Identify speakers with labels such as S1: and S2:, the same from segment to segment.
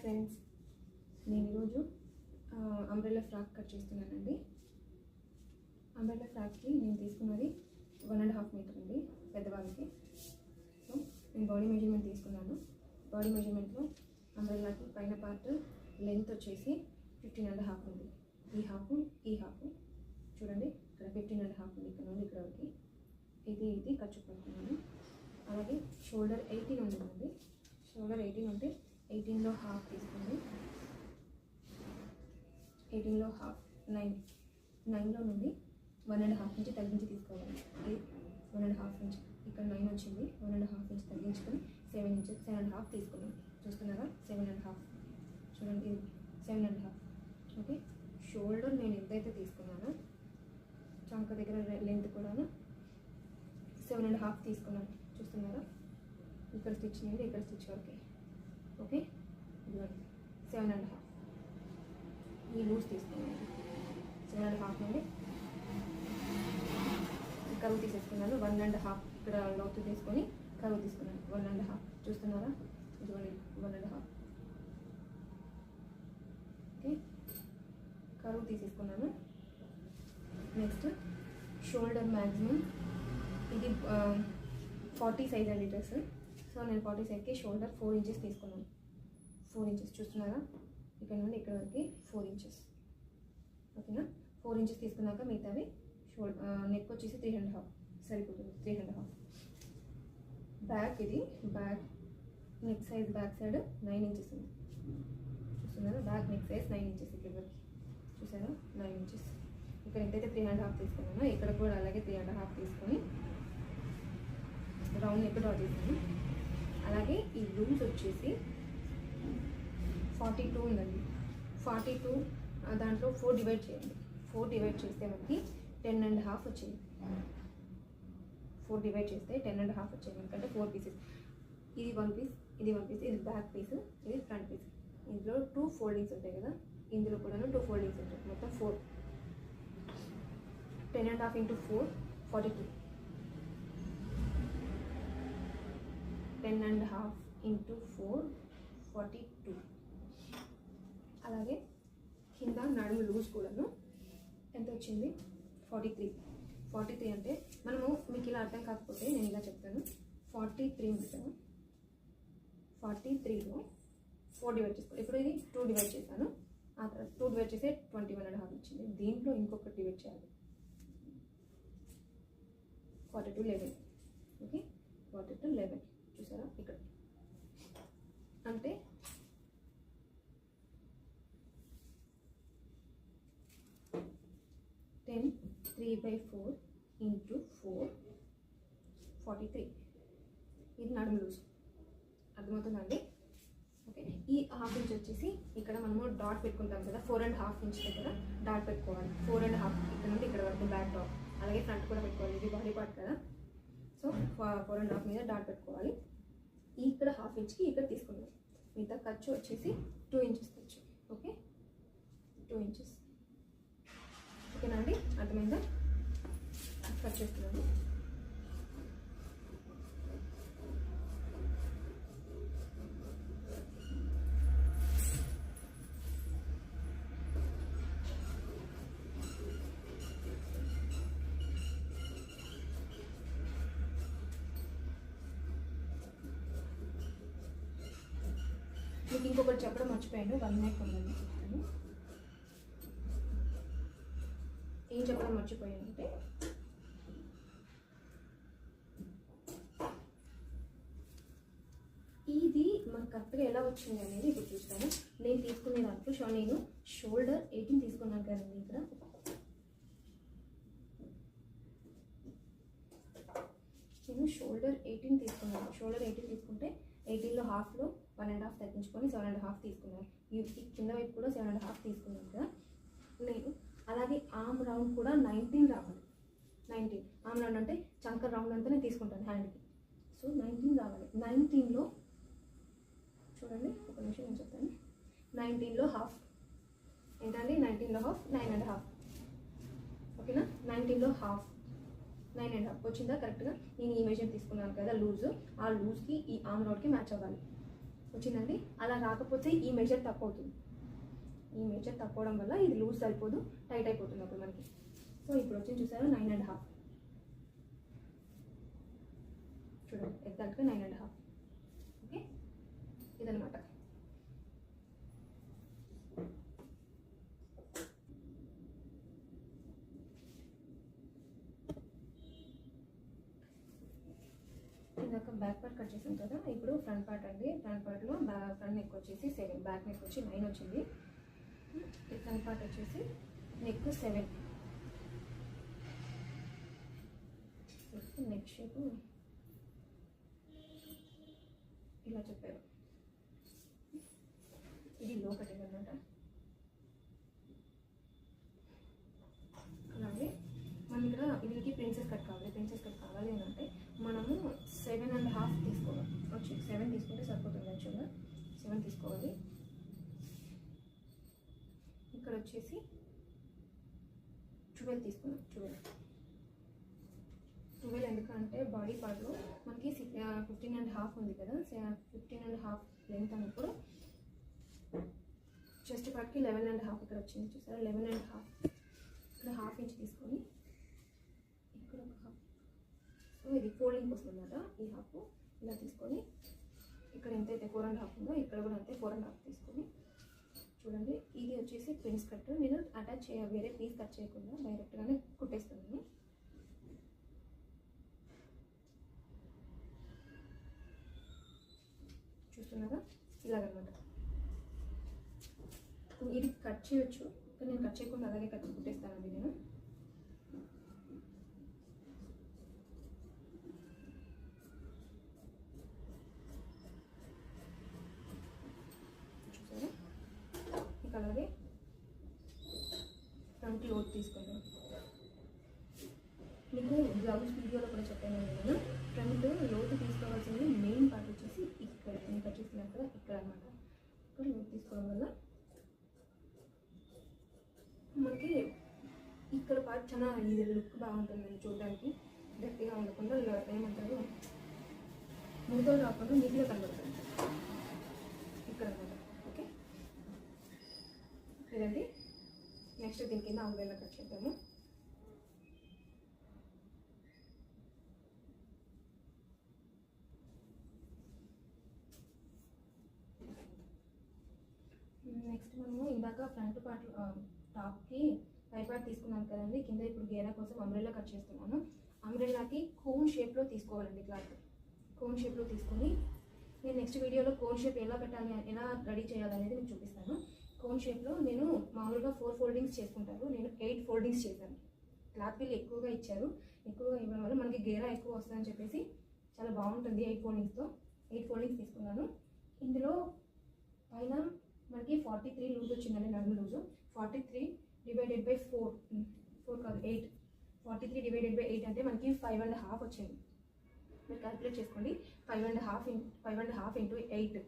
S1: Friends, నేను ఈరోజు umbrella frock cut చేస్తున్నానండి. అంబ్రెల్లా ఫ్రాక్కి నేను తీసుకున్నది 1.5 మీటర్ అండి పెద్దవాళ్ళకి. సో నేను బాడీ మెజర్మెంట్ తీసుకున్నాను. బాడీ మెజర్మెంట్లో అంబ్రెల్లాకి పైన పార్ట్ లెంత్ వచ్చేసి 15.5 ఉంది. ఈ హాఫ్ చూడండి, ఇక్కడ 15.5 ఉంది. ఇక్కడ నుండి ఇక్కడ వరకు ఇది ఖర్చు పెడుతున్నాను. అలాగే షోల్డర్ 18 ఉందండి. షోల్డర్ 18 ఉంటే 18లో హాఫ్ తీసుకోండి. 18లో హాఫ్ 9లో నుండి 1.5 ఇంచ్ తగ్గించి తీసుకోవాలి. ఇది 1.5 ఇంచ్, ఇక్కడ 9 వచ్చింది. 1.5 ఇంచ్ తగ్గించుకొని 7 ఇంచెస్ 7.5 తీసుకున్నాం. చూస్తున్నారా, 7.5 చూడండి, ఇది 7.5. ఓకే, షోల్డర్ నేను ఎంతైతే తీసుకున్నానో చంక దగ్గర లెంత్ కూడాను 7.5 తీసుకున్నాను. చూస్తున్నారా, ఇక్కడ స్టిచ్ నుండి ఇక్కడ స్టిచ్ వరకు. ఓకే, 7.5 ఈ లూజ్ తీసుకున్నాను. 7.5 నుండి కరువు తీసేసుకున్నాను. 1.5 ఇక్కడ లోతు తీసుకొని కరువు తీసుకున్నాను. 1.5 చూస్తున్నారా, ఇది 1.5. ఓకే, కరువు తీసేసుకున్నాను. నెక్స్ట్ షోల్డర్ మ్యాక్సిమం ఇది 40 సైజ్ అండి డ్రెస్. సో నేను 40 సైజ్కి షోల్డర్ 4 ఇంచెస్ తీసుకున్నాను. 4 ఇంచెస్ చూస్తున్నారా, ఇక్కడ నుండి ఇక్కడ వరకు 4 ఇంచెస్. ఓకేనా, 4 ఇంచెస్ తీసుకున్నాక మిగతావి నెక్ వచ్చేసి 3.5 సరిపోతుంది. 3.5 బ్యాక్, ఇది back neck size back side 9 inches ఉంది. చూస్తున్నారా, బ్యాక్ నెక్ సైజ్ 9 ఇంచెస్. ఇక్కడ వరకు చూసారా, 9 ఇంచెస్. ఇక్కడ ఎంతైతే 3.5 తీసుకున్నానో ఇక్కడ కూడా అలాగే 3.5 తీసుకొని రౌండ్ నెక్ డ్రా చేశాను. అలాగే ఈ లూజ్ వచ్చేసి 42 ఉందండి. 42 దాంట్లో 4 డివైడ్ చేయండి. 4 డివైడ్ చేస్తే మనకి 10.5 వచ్చింది. 4 డివైడ్ చేస్తే 10.5 వచ్చింది. ఎందుకంటే 4 పీసెస్, ఇది 1 పీస్, ఇది 1 పీస్, ఇది బ్యాక్ పీస్, ఇది ఫ్రంట్ పీస్. ఇందులో 2 ఫోల్డింగ్స్ ఉంటాయి కదా, ఇందులో కూడా 2 ఫోల్డింగ్స్ ఉంటాయి. మొత్తం 4. 10.5 into 4 42. 10.5 into 4 42. అలాగే కింద నడుము లూజ్ కూడాను ఎంత వచ్చింది, 43. 43 అంటే మనము మీకు ఇలా అర్థం కాకపోతే నేను ఇలా చెప్తాను. 43 ఉంటాను. 43లో 4 డివైడ్ చేసుకోవాలి. ఇప్పుడు ఇది 2 డివైడ్ చేశాను. ఆ తర్వాత 2 డివైడ్ చేస్తే 21.5 వచ్చింది. దీంట్లో ఇంకొకటి డివైడ్ చేయాలి. 42 11. ఓకే, 42 11 చూసారా, ఇక్కడ అంటే 10 3/4 into 4 43. ఇది నడుము లూజ్. అర్థమవుతుందండి? ఓకే, ఈ హాఫ్ ఇంచ్ వచ్చేసి ఇక్కడ మనము డాట్ పెట్టుకుంటాం కదా, 4.5 ఇంచ్ దగ్గర డాట్ పెట్టుకోవాలి. 4.5 ఇక్కడ నుండి ఇక్కడ వరకు బ్యాక్ డాట్. అలాగే ఫ్రంట్ కూడా పెట్టుకోవాలి, ఇది బాడీ పార్ట్ కదా. సో 4.5 మీద డాట్ పెట్టుకోవాలి. ఇక్కడ హాఫ్ ఇంచ్కి ఇక్కడ తీసుకున్నాం. మిగతా ఖర్చు వచ్చేసి 2 ఇంచెస్ ఖర్చు. Okay, 2 inches. ఓకేనా అండి, అర్థమైందా? కట్ చేస్తున్నాను. మీకు ఇంకొకటి చెప్పడం మర్చిపోయాను. 1 నెక్ ఉందని చెప్తాను. ఏం చెప్పడం మర్చిపోయానంటే, ఇది మనకు కరెక్ట్గా ఎలా వచ్చింది అనేది ఇప్పుడు చూస్తాను. నేను తీసుకునే దాంట్లో నేను షోల్డర్ 18 తీసుకున్నాను కదండి. ఇక్కడ నేను షోల్డర్ 18 తీసుకున్నాను. షోల్డర్ 18 తీసుకుంటే 18లో హాఫ్లో 1.5 తగ్గించుకొని 7.5 తీసుకున్నాను. ఈ కింద వైపు కూడా 7.5 తీసుకున్నాను కదా నేను. అలాగే ఆర్మ్ రౌండ్ కూడా 19 రావాలి. 19 ఆర్మ్ రౌండ్ అంటే చంక రౌండ్ అంతా నేను తీసుకుంటాను హ్యాండ్కి. సో 19 రావాలి. 19లో చూడండి, ఒక నిమిషం నేను చెప్తాను. 19లో హాఫ్ ఏంటండి, 19లో హాఫ్ 9.5. ఓకేనా, 19లో హాఫ్ 9.5 వచ్చిందా కరెక్ట్గా. నేను ఈ మెజర్ తీసుకున్నాను కదా లూజ్, ఆ లూజ్కి ఈ ఆర్మ్ రౌండ్కి మ్యాచ్ అవ్వాలి. వచ్చిందండి. అలా రాకపోతే ఈ మెజర్ తప్పు అవుతుంది. ఈ మెజర్ తప్పవడం వల్ల ఇది లూజ్ సరిపోదు, టైట్ అయిపోతుంది అప్పుడు మనకి. సో ఇప్పుడు వచ్చి చూసారు 9.5. చూడండి ఎగ్జాక్ట్గా 9.5. ఓకే, ఇదనమాట. ఇందాక బ్యాక్ పార్ట్ కట్ చేసాం కదా, ఇప్పుడు ఫ్రంట్ పార్ట్ అండి. ఫ్రంట్ పార్ట్లో ఫ్రంట్ నెక్ వచ్చేసి 7, బ్యాక్ నెక్ వచ్చి 9 వచ్చింది. ఈ ఫ్రంట్ పార్ట్ వచ్చేసి నెక్ 7. నెక్ షేప్ ఇలా చెప్పారు. ఇది లో కటింగ్ అనమాట. అలాగే మన ఇక్కడ వీళ్ళకి ప్రిన్సెస్ కట్ కావాలి. ప్రిన్సెస్ కట్ కావాలి అని అంటే మనము 7.5 తీసుకోవాలి. వచ్చి 7 తీసుకుంటే సరిపోతుంది. యాక్చువల్గా 7 తీసుకోవాలి. ఇక్కడ వచ్చేసి 12 తీసుకున్నాం. 12 ఎందుకంటే బాడీ పార్ట్లో మనకి 15.5 ఉంది కదా, 15.5 లెంత్ అన్నప్పుడు చెస్ట్ పార్ట్కి 11.5 ఇక్కడ వచ్చింది. చూసారా 11.5. ఇక్కడ 1/2 ఇంచ్ తీసుకొని ఇక్కడ ఒక 1/2. సో ఇది ఫోల్డింగ్ కోసం అన్నమాట. ఈ 1/2 ఇలా తీసుకొని ఇక్కడ ఎంతైతే 4.5 ఉందో ఇక్కడ కూడా అంతే 4.5 తీసుకొని చూడండి. ఇది వచ్చేసి ప్రిన్స్ కట్. నేను అటాచ్ వేరే పీస్ కట్ చేయకుండా డైరెక్ట్గానే కుట్టేస్తున్నాను. చూస్తున్నారా ఇలాగనమాట. ఇది కట్ చేయొచ్చు, కానీ నేను కట్ చేయకుండా అలాగే కుట్టేస్తానండి నేను. చూసారా ఇక అలాగే ఫ్రంట్ లోతు తీసుకుందాం. మీకు బ్లౌజ్ వీడియోలో కూడా చెప్పాను నేను. ఫ్రంట్ లోతు తీసుకోవాల్సింది మెయిన్ పార్ట్ వచ్చేసి ఇక్కడ, నేను కట్ చేసినా కదా ఇక్కడ అనమాట. ఇక్కడ లోతు తీసుకోవడం వల్ల మనకి ఇక్కడ పార్ట్ చాలా ఇది లుక్ బాగుంటుంది చూడడానికి. గట్టిగా ఉండకుండా ఏమంటారు ముడతలు రాకుండా నీట్గా కనబడుతుంది ఇక్కడ అనమాట. ఓకే, ఇదండి. నెక్స్ట్ దీని కింద అంబ్రెల్లా కట్ చేద్దాము. నెక్స్ట్ మనము ఇందాక ఫ్రంట్ పార్ట్ టాప్కి పై పార్ట్ తీసుకున్నాను కదండి, కింద ఇప్పుడు గేరా కోసం అంబ్రెల్లా కట్ చేస్తున్నాను. అంబ్రెల్లాకి కోన్ షేప్లో తీసుకోవాలండి. క్లాత్ కోన్ షేప్లో తీసుకొని నేను నెక్స్ట్ వీడియోలో కోన్ షేప్ ఎలా పెట్టాలి, ఎలా రెడీ చేయాలనేది మీకు చూపిస్తాను. కోన్ షేప్లో నేను మామూలుగా 4 ఫోల్డింగ్స్ చేసుకుంటాను. నేను 8 ఫోల్డింగ్స్ చేశాను. క్లాత్ వీళ్ళు ఎక్కువగా ఇచ్చారు. ఎక్కువగా ఇవ్వడం వల్ల మనకి గేరా ఎక్కువ వస్తుందని చెప్పేసి చాలా బాగుంటుంది 8 ఫోల్డింగ్స్తో. 8 ఫోల్డింగ్స్ తీసుకున్నాను. ఇందులో పైన మనకి 43 లూజ్ వచ్చిందండి, నడుము లూజు. 43 డివైడెడ్ బై 4 కాదు 8. 43 డివైడెడ్ బై 8 అంటే మనకి 5.5 వచ్చింది. మీరు క్యాల్కులేట్ చేసుకోండి. 5.5 ఇంటూ 8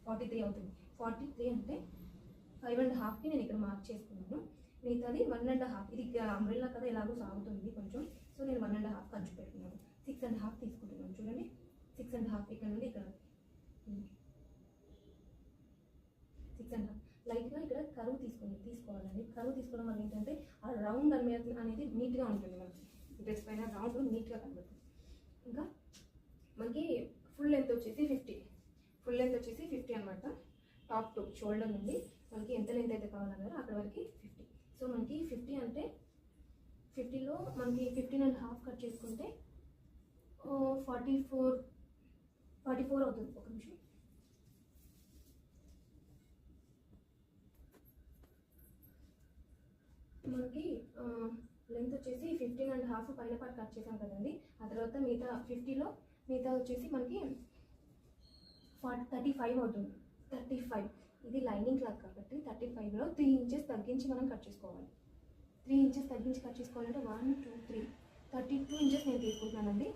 S1: 43 అవుతుంది. 43 అంటే 5.5కి నేను ఇక్కడ మార్క్ చేసుకున్నాను. మిగతాది 1.5. ఇది అంబ్రెల్లా కదా ఎలాగో సాగుతుంది కొంచెం. సో నేను 1.5 ఖర్చు పెట్టుకున్నాను. 6.5 తీసుకుంటున్నాను. చూడండి 6.5 ఇక్కడ నుండి ఇక్కడ 6.5. లైట్గా ఇక్కడ కరువు తీసుకోవాలండి. కరువు తీసుకోవడం వల్ల ఏంటంటే ఆ రౌండ్ అనేది నీట్గా ఉంటుంది. మనకి డ్రెస్ పైన రౌండ్ నీట్గా కనబడుతుంది. ఇంకా మనకి ఫుల్ లెంత్ వచ్చేసి 50. ఫుల్ లెంత్ వచ్చేసి 50 అనమాట. టాప్ టు షోల్డర్ నుండి మనకి ఎంత లెంత్ అయితే కావాలన్నారో అక్కడ వరకు 50. సో మనకి 50 అంటే 50లో మనకి 15.5 కట్ చేసుకుంటే 44 అవుతుంది. ఒక నిమిషం. మనకి లెంత్ వచ్చేసి 15.5 పైన పార్ట్ కట్ చేసాం కదండి. ఆ తర్వాత మిగతా 50లో మిగతా వచ్చేసి మనకి 35 అవుతుంది. 35 ఇది లైనింగ్ క్లాత్ కాబట్టి 35లో 3 ఇంచెస్ తగ్గించి మనం కట్ చేసుకోవాలి. 3 ఇంచెస్ తగ్గించి కట్ చేసుకోవాలంటే 1 2 3 32 ఇంచెస్ నేను తీసుకుంటున్నానండి.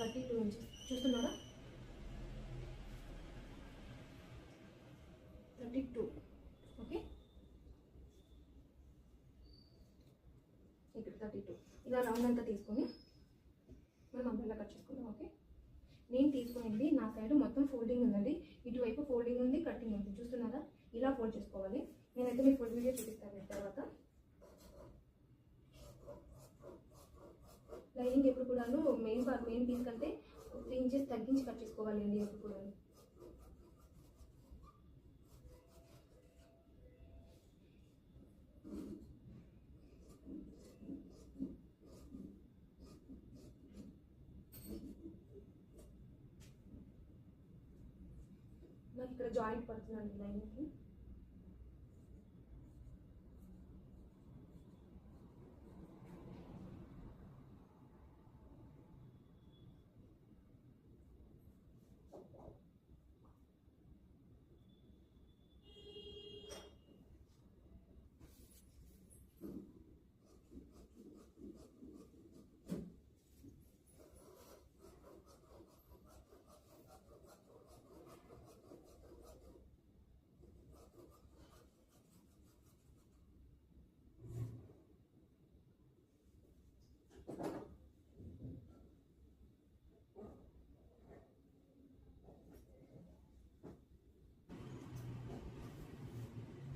S1: 32 ఇంచెస్ చూస్తున్నారా? 32. ఓకే, ఇక్కడ 32 ఇలా రౌండ్ అంతా తీసుకొని మనం అంబ్రెల్లా కట్ చేసుకుందాం. ఓకే, నేను తీసుకునేది నా సైడ్ మొత్తం ఫోల్డింగ్ ఉందండి, ఇటువైపు ఫోల్డింగ్ ఉంది, కటింగ్ ఉంది, చూస్తున్నారా? ఇలా ఫోల్డ్ చేసుకోవాలి. నేనైతే మీకు ఫుల్ వీడియో చూపిస్తాను తర్వాత. లైనింగ్ ఎప్పుడు కూడా మెయిన్ పీస్ కంటే 3 ఇంచెస్ తగ్గించి కట్ చేసుకోవాలి అండి ఎప్పుడు కూడా. నాకు ఇక్కడ జాయింట్ పడుతుందండి లైనింగ్కి.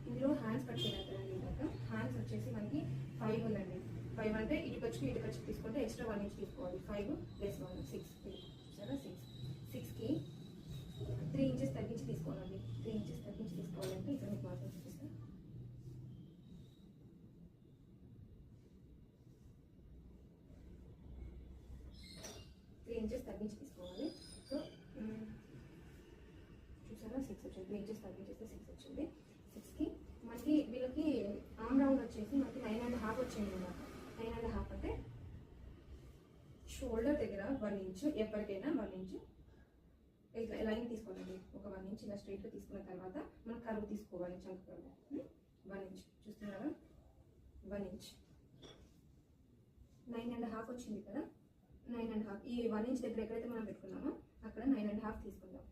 S1: ఇందులో హ్యాండ్స్ కట్ చేయాలండి. ఇందాక హ్యాండ్స్ వచ్చేసి మనకి 5 ఉందండి. 5 అంటే ఇటు ఖర్చు తీసుకుంటే ఎక్స్ట్రా 1 ఇంచ్ తీసుకోవాలి. 5 + 1 6 సరే 6కి 3 ఇంచెస్ తగ్గించి తీసుకోవాలండి. 3 ఇంచెస్ తగ్గించి తీసుకోవాలంటే ఇక్కడ మీకు మాత్రం చూపిస్తాను. ఇంచెస్ తగ్గించి తీసుకోవాలి. సో చూసారా 6 వచ్చింది. 3 ఇంచెస్ తగ్గించేస్తే 6 వచ్చింది. 6కి మనకి వీళ్ళకి ఆమ్ రౌండ్ వచ్చేసి మనకి 9.5 వచ్చింది అన్నమాట. 9.5 అంటే షోల్డర్ దగ్గర 1 ఇంచ్, ఎవరికైనా 1 ఇంచ్ లైన్ తీసుకోవాలండి. ఒక 1 ఇంచ్ ఇలా స్ట్రైట్గా తీసుకున్న తర్వాత మనం కరువు తీసుకోవాలి, చంక కరువు 1 ఇంచ్. చూస్తున్నారా 1 ఇంచ్. 9.5 వచ్చింది కదా, 9.5 ఈ 1 ఇంచ్ దగ్గర ఎక్కడైతే మనం పెట్టుకున్నామో అక్కడ 9.5 తీసుకుందాం.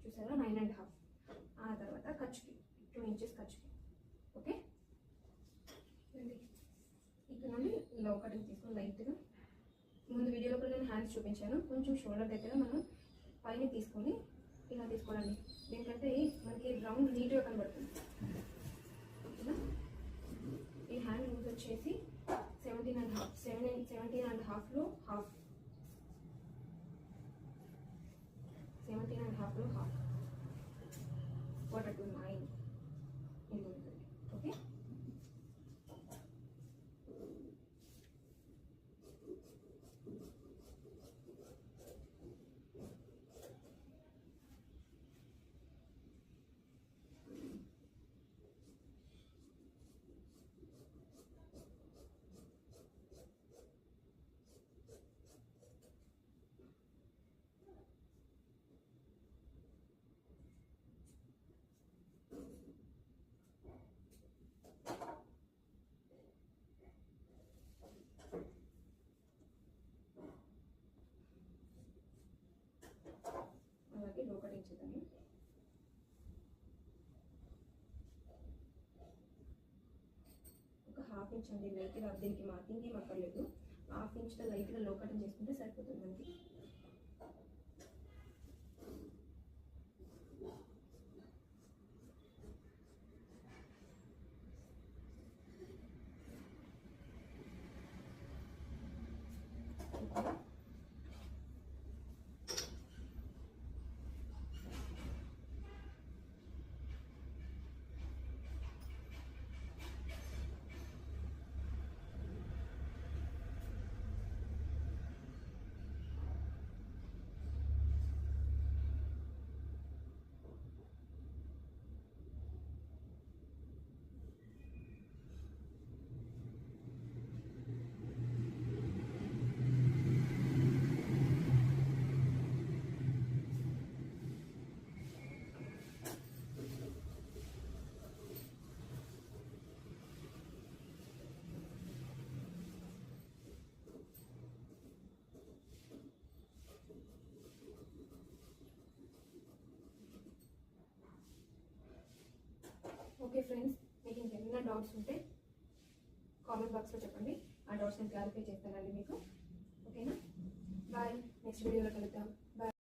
S1: చూసారా 9.5. ఆ తర్వాత ఖర్చుకి 2 ఇంచెస్ ఖర్చుకి. ఓకే, ఇక్కడ నుండి లో కటింగ్ తీసుకొని లైట్గా ముందు వీడియోలో కూడా నేను హ్యాండ్స్ చూపించాను. కొంచెం షోల్డర్ దగ్గర మనం పైన తీసుకొని ఇలా తీసుకోవాలండి. ఎందుకంటే మనకి రౌండ్ నీట్గా కనబడుతుంది. ఓకేనా? ఈ హ్యాండ్ లూజ్ వచ్చేసి 17.5లో హాఫ్ 1/4 to 9 ఇది ఉంటుంది. ఓకే, అలాగే లో కటింగ్ చేద్దాము. ఒక 1/2 ఇంచ్ అండి లైట్గా, దీనికి మార్కింగ్ ఏం అక్కర్లేదు. 1/2 ఇంచ్తో లైట్గా లో కటింగ్ చేసుకుంటే సరిపోతుంది మనకి. ఓకే ఫ్రెండ్స్, మీకు ఇంకేమైనా డౌట్స్ ఉంటే కామెంట్ బాక్స్లో చెప్పండి. ఆ డౌట్స్ నేను క్లారిఫై చేస్తానండి మీకు. ఓకేనా? బాయ్, నెక్స్ట్ వీడియోలో కలుద్దాం. బాయ్.